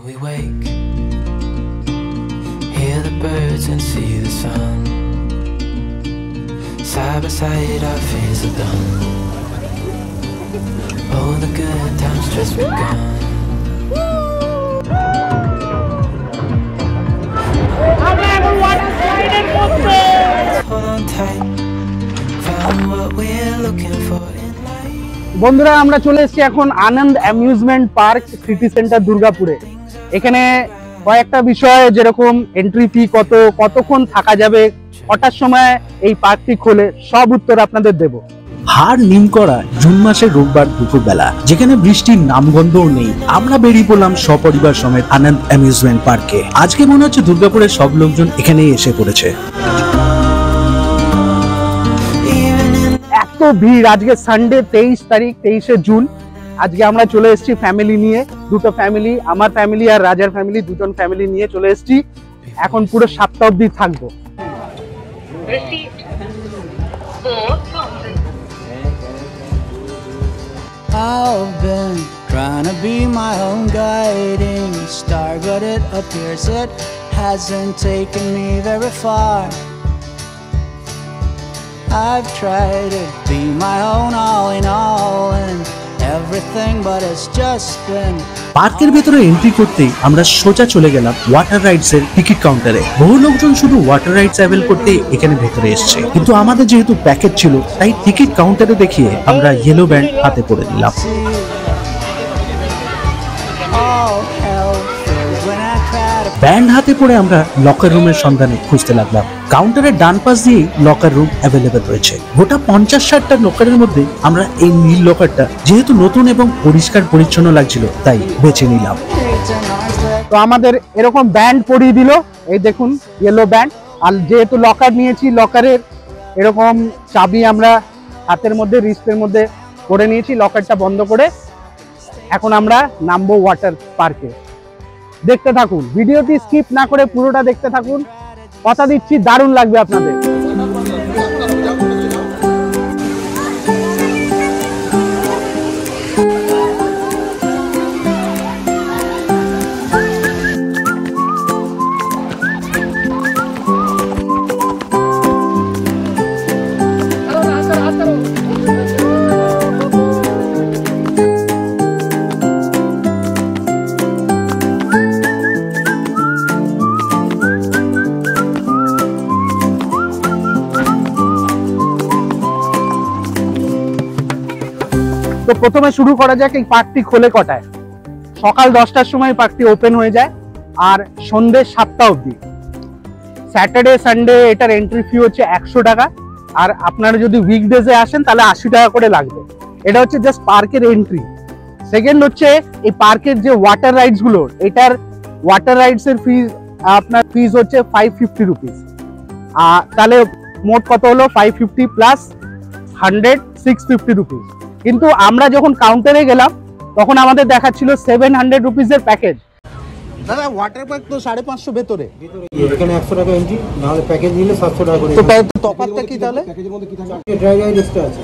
we wake, hear the birds and see the sun. Side by side our fears are done. Oh, the good times just begun. Hold on tight, found what we're looking for in life. বন্ধুরা, আমরা চলে এসেছি এখন আনন্দ amusement park city centre দুর্গাপুরে। এখানে কয়েকটা বিষয়, যেরকম এন্ট্রি ফি কতক্ষণ থাকা যাবে, কটার সময় এই পার্কটি খোলে, সব উত্তর আপনাদের দেব। হাড় নিম করা জুন মাসের রোববার দুপুরবেলা, যেখানে বৃষ্টির নামগন্ধও নেই, আমরা বেরিয়ে পড়লাম সপরিবার সমেত আনন্দ অ্যামিউজমেন্ট পার্কে। আজকে মনে হচ্ছে দুর্গাপুরের সব লোকজন এখানেই এসে পড়েছে। এত ভিড়! আজকে সানডে 23 তারিখ, 23শে জুন। আজকে আমরা চলে এসেছি ফ্যামিলি নিয়ে, দুটো ফ্যামিলি, আমার ফ্যামিলি আর রাজার ফ্যামিলি, দুজন ফ্যামিলি নিয়ে চলে এসেছি। এখন পুরো 7টা অবধি থাকবো। I've been trying to be my own guiding star, but it appears it hasn't taken me very far. I've tried to be my own all in all and everything, but it's just been পার্কের ভেতরে entry করতেই আমরা সোজা চলে গেলাম water rides এর ticket কাউন্টারে। বহু লোকজন শুধু ওয়াটার রাইডস অ্যাভেল করতে এখানে ভেতরে এসেছে, কিন্তু আমাদের যেহেতু প্যাকেজ ছিল তাই টিকিট কাউন্টারে দেখিয়ে আমরা ইয়েলো ব্যান্ড হাতে পরে নিলাম। ব্যান্ড হাতে পরে আমরা লকার রুমের সন্ধানে খুঁজতে লাগলাম। কাউন্টারের ডান পাশ দিয়েই লকার রুম অ্যাভেলেবেল রয়েছে। গোটা 50-60টা লকারের মধ্যে আমরা এই নীল লকারটা, যেহেতু নতুন এবং পরিষ্কার পরিচ্ছন্ন লাগছিল, তাই বেছে নিলাম। তো আমাদের এরকম ব্যান্ড পরিয়ে দিল, এই দেখুন ইয়েলো ব্যান্ড। আর যেহেতু লকার নিয়েছি, লকারের এরকম চাবি আমরা হাতের মধ্যে, রিস্টের মধ্যে করে নিয়েছি। লকারটা বন্ধ করে এখন আমরা নামবো ওয়াটার পার্কে। দেখতে থাকুন, ভিডিওটি স্কিপ না করে পুরোটা দেখতে থাকুন। কথা দিচ্ছি দারুণ লাগবে আপনাদের। তো প্রথমে শুরু করা যাক, এই পার্কটি খোলে কটায়? সকাল 10টার সময় পার্কটি ওপেন হয়ে যায় আর সন্ধ্যে 7টা অবধি। স্যাটারডে সানডে এটার এন্ট্রি ফি হচ্ছে 100 টাকা, আর আপনারা যদি উইকডেজে আসেন তাহলে 80 টাকা করে লাগবে। এটা হচ্ছে জাস্ট পার্কের এন্ট্রি। সেকেন্ড হচ্ছে এই পার্কের যে ওয়াটার রাইডস গুলো, এটার ওয়াটার রাইডস এর ফিজ, আপনার ফিজ হচ্ছে 550 রুপিস। তাহলে মোট কত হলো? 550 প্লাস 100, 650 রুপিস। কিন্তু আমরা যখন কাউন্টারে গেলাম তখন আমাদের দেখাচ্ছিল 700 রুপিসের প্যাকেজ। দাদা, ওয়াটার পার্ক তো 550 ভেতরে, এখানে 100 টাকা এন্ট্রি, নাহলে প্যাকেজ নিলে 700 টাকা করে। তো তফাৎটা কি তাহলে? প্যাকেজের মধ্যে কি থাকে? ড্রাই রাইড এক্সট্রা আছে,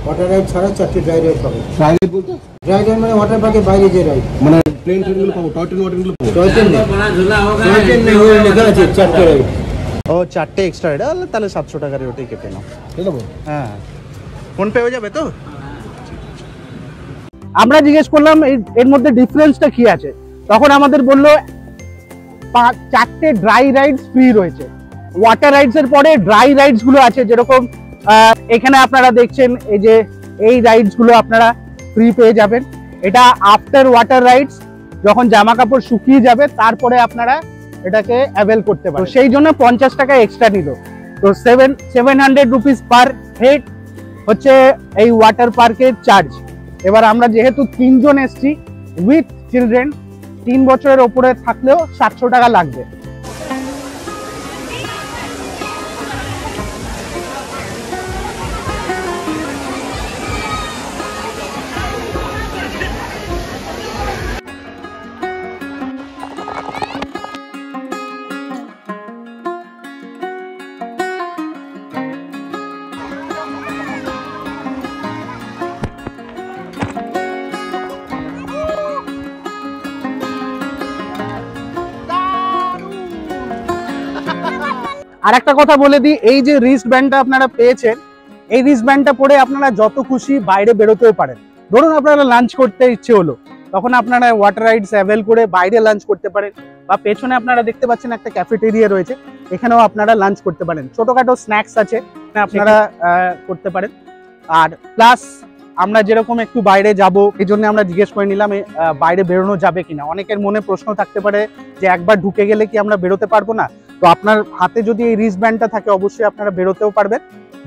ওয়াটার রাইড ছাড়া 4টি ড্রাই রাইড পাবে। ড্রাই রাইড বলতে ড্রাই রাইড মানে ওয়াটার পার্কের বাইরে যে রাইড, মানে প্লেন ট্রেনগুলো পাবো, টয় ট্রেন ওয়াটারগুলো পাবো। টয় ট্রেন লেখা আছে 4টে রাইড। ও 4টে এক্সট্রা রাইড, তাহলে 700 টাকার ওটাই কেটে নাও। হ্যাঁ, ফোন পে হয়ে যাবে তো? আমরা জিজ্ঞেস করলাম এর মধ্যে ডিফারেন্সটা কি আছে, তখন আমাদের বললো 4টে ড্রাই রাইডস ফ্রি রয়েছে। ওয়াটার রাইডস এর পরে ড্রাই রাইডস গুলো আছে, যেরকম এখানে আপনারা দেখছেন এই যে এই রাইডস গুলো আপনারা ফ্রি পেয়ে যাবেন। এটা আফটার ওয়াটার রাইডস, যখন জামা কাপড় শুকিয়ে যাবে তারপরে আপনারা এটাকে অ্যাভেল করতে পারেন। সেই জন্য 50 টাকা এক্সট্রা নিল। তো 700 রুপিস পার হেড হচ্ছে এই ওয়াটার পার্কের চার্জ। এবার আমরা যেহেতু 3 জন এসছি উইথ চিলড্রেন, 3 বছরের ওপরে থাকলেও 700 টাকা লাগবে। আর একটা কথা বলে দিই, এই যে রিস্ট ব্যান্ডটা আপনারা পেয়েছেন, এই রিস্ট ব্যান্ডটা পরে আপনারা যত খুশি বাইরে বেরোতেও পারেন। ধরুন আপনারা লাঞ্চ করতে ইচ্ছে হলো, তখন আপনারা ওয়াটার রাইডস অ্যাভেল করে বাইরে লাঞ্চ করতে পারেন, বা পেছনে আপনারা দেখতে পাচ্ছেন একটা ক্যাফেটেরিয়া রয়েছে, এখানেও আপনারা লাঞ্চ করতে পারেন। ছোটখাটো স্ন্যাক্স আছে, আপনারা করতে পারেন। আর প্লাস আমরা যেরকম একটু বাইরে যাব, এই জন্য আমরা জিজ্ঞেস করে নিলাম বাইরে বেরোনো যাবে কিনা। অনেকের মনে প্রশ্ন থাকতে পারে যে একবার ঢুকে গেলে কি আমরা বেরোতে পারবো না। তো আপনার হাতে যদি এই রিস্ট ব্যান্ডটা থাকে, অবশ্যই আপনারা বেরোতেও পারবেন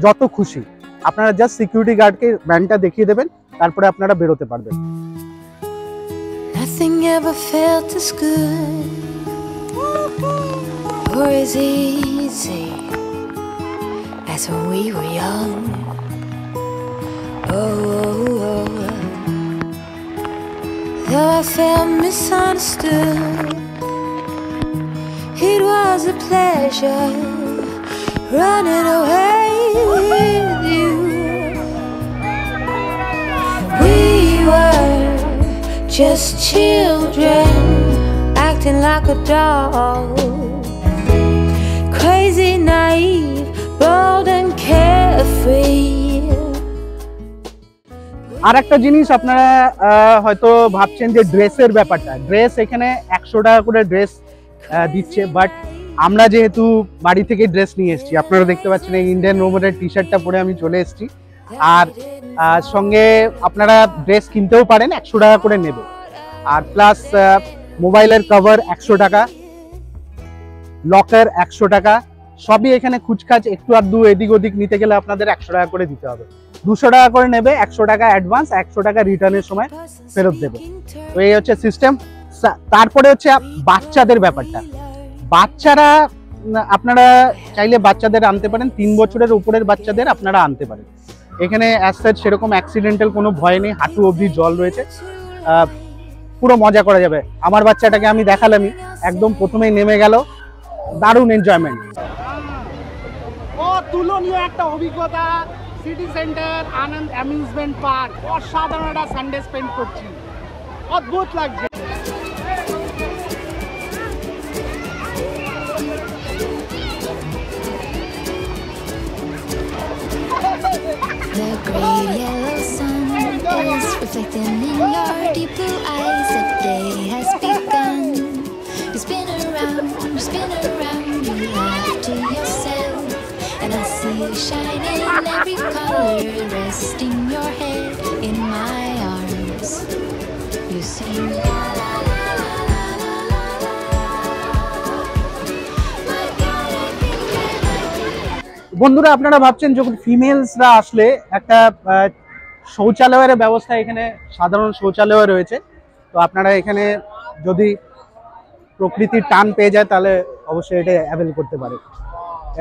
যত খুশি। আপনারা জাস্ট সিকিউরিটি গার্ডকে ব্যান্ডটা দেখিয়ে দেবেন, তারপরে আপনারা বেরোতে পারবেন। Nothing ever felt as good or as easy as when we were young. Oh, though I felt misunderstood, it was a pleasure running away with you. We were just children acting like a doll, crazy, naive, bold and carefree. আর একটা জিনিস আপনারা হয়তো ভাবছেন যে ড্রেসের ব্যাপারটা, dress এখানে 100 টাকা করে ড্রেস দিচ্ছে, বাট আমরা যেহেতু বাড়ি থেকে ড্রেস নিয়ে এসেছি, আপনারা দেখতে পাচ্ছেন এই ইন্ডিয়ান রোবটের টি শার্টটা পরে আমি চলে এসেছি। আর সঙ্গে আপনারা ড্রেস কিনতেও পারেন, 100 টাকা করে নেবে। আর প্লাস মোবাইলের কভার 100 টাকা, লকার 100 টাকা, সবই এখানে খুচখাচ একটু আধটু এদিক ওদিক নিতে গেলে আপনাদের 100 টাকা করে দিতে হবে। 200 টাকা করে নেবে, 100 টাকা অ্যাডভান্স, 100 টাকা রিটার্নের সময় ফেরত দেবে। তো এই হচ্ছে সিস্টেম। তারপরে হচ্ছে বাচ্চাদের ব্যাপারটা। বাচ্চারা আপনারা চাইলে বাচ্চাদের আনতে পারেন, 3 বছরের উপরের বাচ্চাদের আপনারা আনতে পারেন। এখানে অ্যাজ সেরকম অ্যাক্সিডেন্টাল কোনো ভয় নেই, হাঁটু অবধি জল রয়েছে, পুরো মজা করা যাবে। আমার বাচ্চাটাকে আমি দেখালামই, একদম প্রথমেই নেমে গেল, দারুণ এনজয়মেন্ট। অতুলনীয় একটা অভিজ্ঞতা, সিটি সেন্টার আনন্দ অ্যামিউজমেন্ট পার্ক, অসাধারণ একটা সানডে স্পেন্ড করছি, অদ্ভুত লাগছে। The great yellow sun is reflecting in your deep blue eyes. The day has begun. You spin around, you laugh to yourself, and I see you shining in every color, resting your head in my arms. You sing la la la la la la la la. My God, I think I like it. বন্ধুরা, আপনারা ভাবছেন যখন ফিমেলসরা আসলে একটা শৌচালয়ের ব্যবস্থা, এখানে সাধারণ শৌচালয় রয়েছে। তো আপনারা এখানে যদি প্রকৃতির টান পেয়ে যায় তাহলে অবশ্যই এটা অ্যাভেল করতে পারে,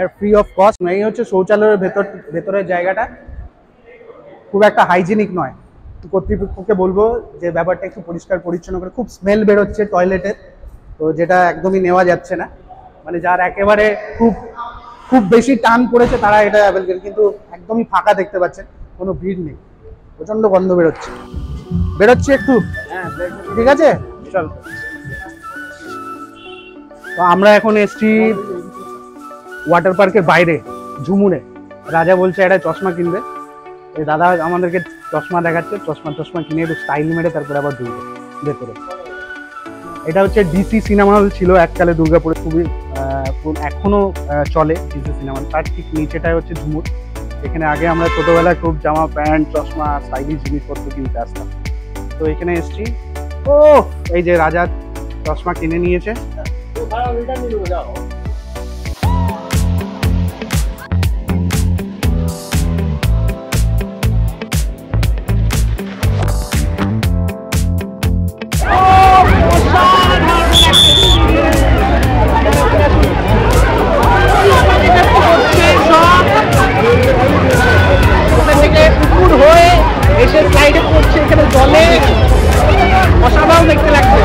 এর ফ্রি অফ কস্ট। এই হচ্ছে শৌচালয়ের ভেতরের জায়গাটা, খুব একটা হাইজিনিক নয়। কর্তৃপক্ষকে বলবো যে ব্যাপারটা একটু পরিষ্কার পরিচ্ছন্ন করে, খুব স্মেল বেরোচ্ছে টয়লেটের, তো যেটা একদমই নেওয়া যাচ্ছে না। মানে যার একেবারে খুব বেশি টান পড়েছে তারা এটা অ্যাভেল করে, কিন্তু একদমই ফাঁকা দেখতে পাচ্ছেন, কোনো ভিড় নেই, প্রচন্ড গন্ধ বেরোচ্ছে একটু। ঠিক আছে, চল। তো আমরা এখন এসছি ওয়াটার পার্কের বাইরে ঝুমুরে। রাজা বলছে একটা চশমা কিনবে, এই দাদা আমাদেরকে চশমা দেখাচ্ছে, চশমা কিনে একটু স্টাইল মেরে তারপরে আবার ঢুকবে ভেতরে। এটা হচ্ছে ডিসি সিনেমা হল, ছিল এককালে দুর্গাপুরে, খুবই এখনো চলে ডিসি সিনেমা হল। তার ঠিক নিচেটাই হচ্ছে ঝুমুর। এখানে আগে আমরা ছোটবেলায় খুব জামা প্যান্ট চশমা স্টাইলিশ জিনিসপত্র কিনতে আসতাম। তো এখানে এসছি, ও এই যে রাজা চশমা কিনে নিয়েছে। এসে স্লাইডে পড়ছে, এখানে জলে অসাধারণ দেখতে লাগছে।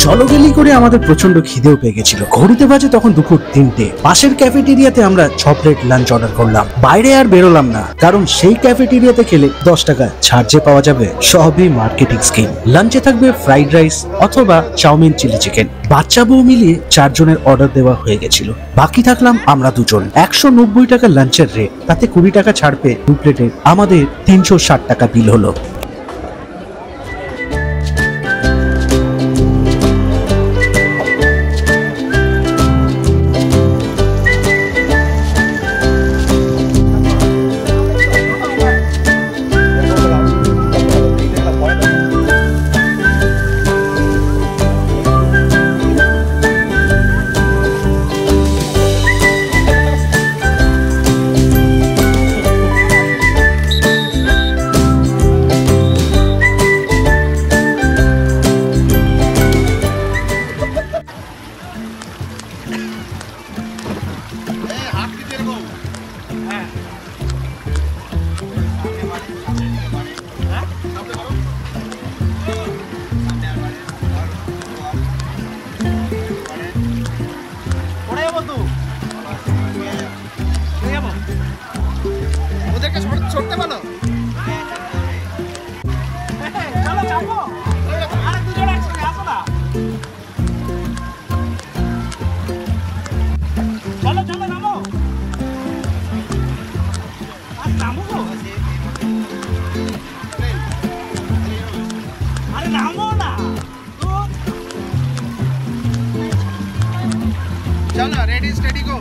চলগেলি করে আমাদের প্রচন্ড খিদেও পেয়ে গেছিল। ঘড়িতে বাজে তখন দুপুর 3টে। পাশের ক্যাফেটেরিয়াতে আমরা 6 প্লেট লাঞ্চ অর্ডার করলাম। বাইরে আর বেরোলাম না, কারণ সেই ক্যাফেটেরিয়াতে খেলে 10 টাকা ছাড় যে পাওয়া যাবে, সবই মার্কেটিং স্কিম। লাঞ্চে থাকবে ফ্রাইড রাইস অথবা চাউমিন, চিলি চিকেন। বাচ্চা বউ মিলিয়ে 4 জনের অর্ডার দেওয়া হয়ে গেছিল। বাকি থাকলাম আমরা 2 জন। 190 টাকা লাঞ্চের রেট, তাতে 20 টাকা ছাড় পেয়ে 2 প্লেটে আমাদের 360 টাকা বিল হলো। चलो रेडी स्टेडी गो।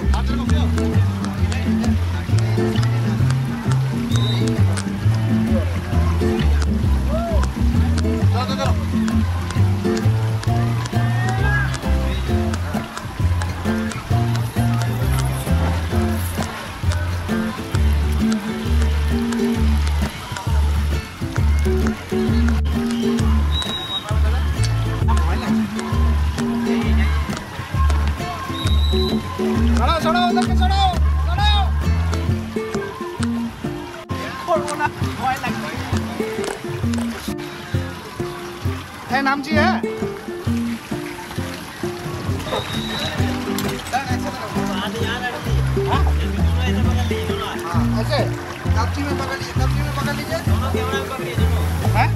नाम जी है ऐसे कब्जी में पकड़ लीजिए दोनों कैमरा में पकड़िए दोनों हैं।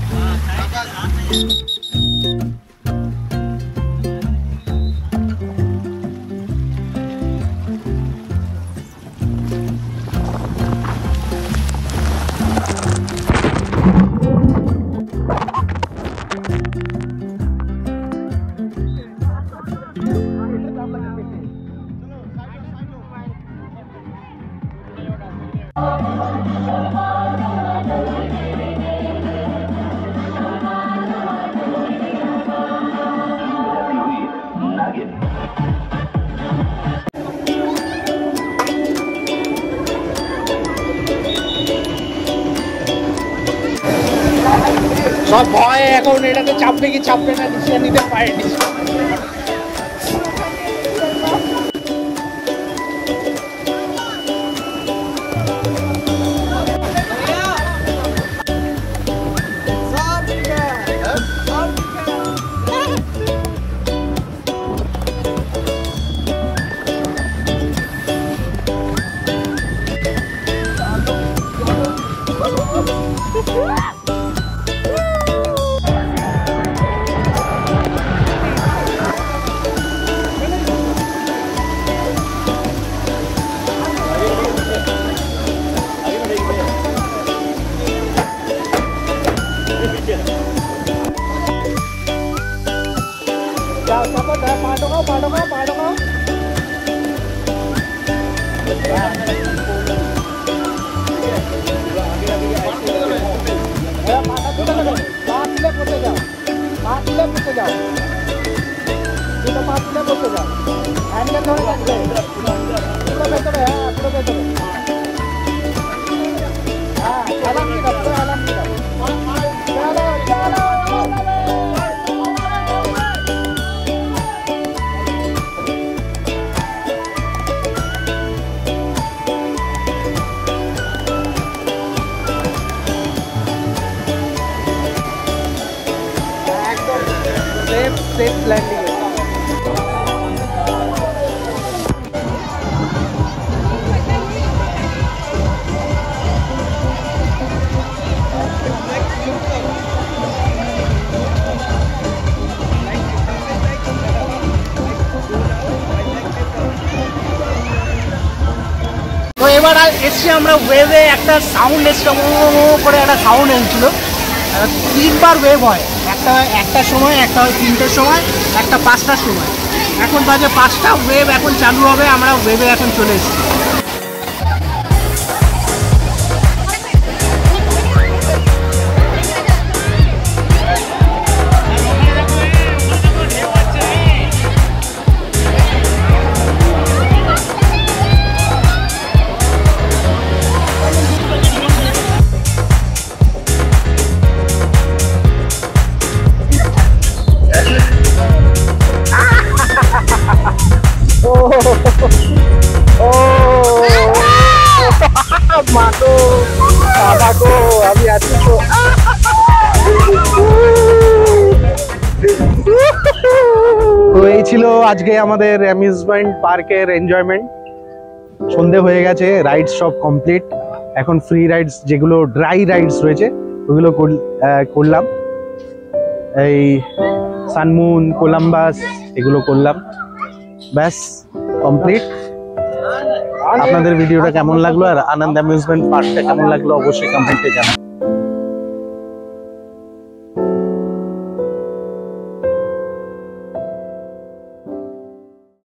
সব ভয় এখন এটাতে চাপবে কি চাপবে না ডিসিশন নিতে পারেনি। Safe landing. তো এবার এসছি আমরা ওয়েভে, একটা সাউন্ড এসছিল করে, একটা সাউন্ড এসেছিল। 3বার ওয়েভ হয়, একটার সময়, একটা হয় 3টের সময়, একটা 5টার সময়। এখন বাজে 5টা, ওয়েভ এখন চালু হবে, আমরা ওয়েভে এখন চলে এসেছি। মাগো বাবা গো, আমি আছি তো। তো এই ছিল আজকে আমাদের অ্যামিউজমেন্ট পার্কের এনজয়মেন্ট। সন্ধে হয়ে গেছে, রাইডস সব কমপ্লিট। এখন ফ্রি রাইডস, যেগুলো ড্রাই রাইডস রয়েছে ওগুলো করলাম। এই সানমুন, কোলাম্বাস এগুলো করলাম, ব্যাস কমপ্লিট। আপনাদের ভিডিওটা কেমন লাগলো আর আনন্দ অ্যামিউজমেন্ট পার্কটা কেমন লাগলো অবশ্যই কমেন্টে জানান।